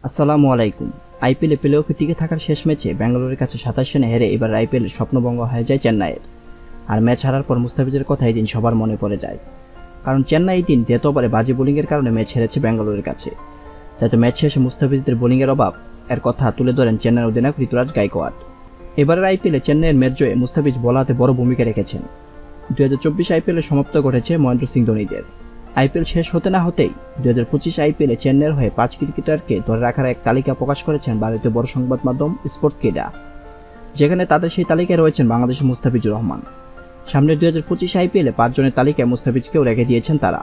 আসসালামু আলাইকুম। আইপিএলে প্লে অফে টিকে থাকার শেষ ম্যাচে ব্যাঙ্গালোরের কাছে 27 রানে হেরে এবার আইপিএলের স্বপ্নভঙ্গ হয়ে যায় চেন্নাইয়ের। আর ম্যাচ হারার পর মুস্তাফিজের কথা এই দিন সবার মনে পড়ে যায়, কারণ চেন্নাই এই দিন ডেথ ওভারে বাজে বোলিংয়ের কারণে ম্যাচ হেরেছে ব্যাঙ্গালোরের কাছে। তাই তো ম্যাচ শেষে মুস্তাফিজদের বোলিংয়ের অভাব এর কথা তুলে ধরেন চেন্নাইয়ের অধিনায়ক ঋতুরাজ গায়কোয়াড়। এবারের আইপিএলে চেন্নাইয়ের ম্যাচ জয়ে মুস্তাফিজ বল হাতে বড় ভূমিকা রেখেছেন। 2024 আইপিএলের সমাপ্ত ঘটেছে মহেন্দ্র সিং ধোনিদের। আইপিএল শেষ হতে না হতেই 2025 আইপিএলে চেন্নাইয়ের হয়ে 5 ক্রিকেটারকে ধরে রাখার এক তালিকা প্রকাশ করেছেন ভারতীয় বড় সংবাদ মাধ্যম স্পোর্টসকেডা, যেখানে তাদের সেই তালিকায় রয়েছেন বাংলাদেশের মুস্তাফিজুর রহমান। সামনের 2025 আইপিএলে 5 জনের তালিকায় মুস্তাফিজকেও রেখে দিয়েছেন তারা।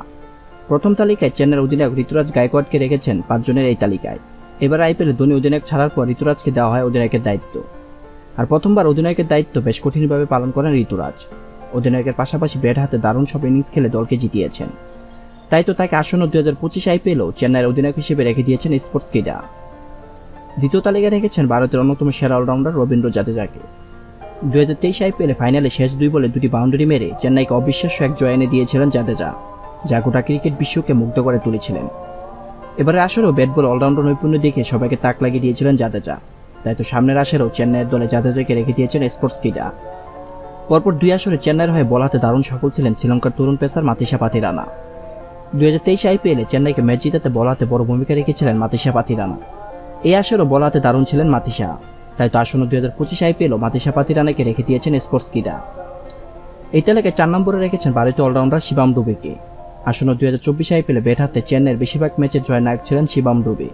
প্রথম তালিকায় চেন্নাইয়ের অধিনায়ক ঋতুরাজ গায়কোয়াড়কে রেখেছেন 5 জনের এই তালিকায়। এবার আইপিএলে ধোনি অধিনায়ক ছাড়ার পর ঋতুরাজকে দেওয়া হয় অধিনায়কের দায়িত্ব। আর প্রথমবার অধিনায়কের দায়িত্ব বেশ কঠিনভাবে পালন করেন ঋতুরাজ। অধিনায়কের পাশাপাশি ব্যাট হাতে দারুণ সব ইনিংস খেলে দলকে জিতিয়েছেন। তাই তো তাকে আসন্ন 2025 আইপিএলও চেন্নাইয়ের অধিনায়ক হিসেবে রেখে দিয়েছেন স্পোর্টসকেডা। দ্বিতীয় তালিকায় রেখেছেন ভারতের অন্যতম সেরা অলরাউন্ডার রবীন্দ্র জাদেজাকে। 2023 আইপিএলে ফাইনালে শেষ 2 বলে 2টি বাউন্ডারি মেরে চেন্নাইকে অবিশ্বাস্য এক জয় এনে দিয়েছিলেন জাদেজা, যা গোটা ক্রিকেট বিশ্বকে মুগ্ধ করে তুলেছিলেন। এবারে আসরেও ব্যাট বল অলরাউন্ডার নৈপুণ্য দেখে সবাইকে তাক লাগিয়ে দিয়েছিলেন জাদেজা। তাই তো সামনের আসরেও চেন্নাইয়ের দলে জাদেজাকে রেখে দিয়েছেন স্পোর্টসকেডা। পরপর 2 আসরে চেন্নাইয়ের হয়ে বল হাতে দারুণ সফল ছিলেন শ্রীলঙ্কার তরুণ পেসার মাতিসা পাতিরানা। 2023 আইপিএলে চেন্নাইকে ম্যাচ জিতাতে বল হাতে বড় ভূমিকা রেখেছিলেন মাতিসা পাতিরানা। এই আসরেও বল হাতে দারুণ ছিলেন মাতিসা। তাই তো আসন্ন 2025 আইপিএলও মাতিসা পাতিরানাকে রেখে দিয়েছেন স্পোর্টসকেডা। এই তালিকায় 4 নম্বরে রেখেছেন ভারতীয় অলরাউন্ডার শিবম দুবেকে। আসন্ন 2024 আইপিএলে ব্যাট হাতে চেন্নাইয়ের বেশিরভাগ ম্যাচের জয়নায়ক ছিলেন শিবম দুবে।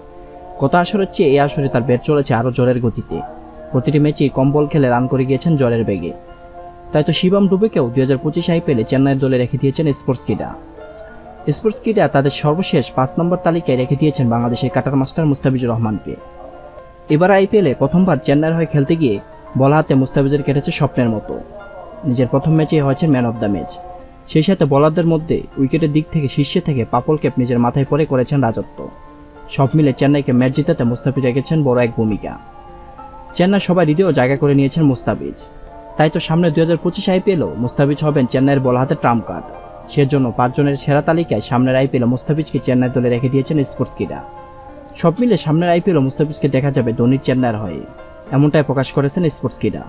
গত আসরের চেয়ে এই আসরে তার ব্যাট চলেছে আরও জোরের গতিতে। প্রতিটি ম্যাচেই কম বল খেলে রান করে গিয়েছেন জোরের বেগে। তাই তো শিবম দুবেকেও 2025 আইপিএলে চেন্নাইয়ের দলে রেখে দিয়েছেন স্পোর্টসকেডা। স্পোর্টসকেডা তাদের সর্বশেষ 5 নম্বর তালিকায় রেখে দিয়েছেন বাংলাদেশের কাটার মাস্টার মুস্তাফিজুর রহমানকে। এবার আইপিএলে প্রথমবার চেন্নাইয়ের হয়ে খেলতে গিয়ে বল হাতে মুস্তাফিজের কেটেছে স্বপ্নের মতো। নিজের প্রথম ম্যাচেই হয়েছেন ম্যান অব দ্য ম্যাচ। সেই সাথে বোলারদের মধ্যে উইকেটের দিক থেকে শীর্ষে থেকে পাপল ক্যাপ নিজের মাথায় পরে করেছেন রাজত্ব। সব মিলে চেন্নাইকে ম্যাচ জিতাতে মুস্তাফিজ রেখেছেন বড় এক ভূমিকা। চেন্নাই সবাই হৃদয়েও জায়গা করে নিয়েছেন মুস্তাফিজ। তাই তো সামনে 2025 আইপিএলও মুস্তাফিজ হবেন চেন্নাইয়ের বল হাতে ট্রাম্প কার্ড। সেজন্য 5 জনের সেরা তালিকায় সামনের আইপিএলে মুস্তাফিজকে চেন্নাই দলে রেখে দিয়েছেন স্পোর্টসকেডা। সব মিলে সামনের আইপিএলও মুস্তাফিজকে দেখা যাবে ধোনির চেন্নাইয়ের হয়ে, এমনটাই প্রকাশ করেছেন স্পোর্টসকেডা।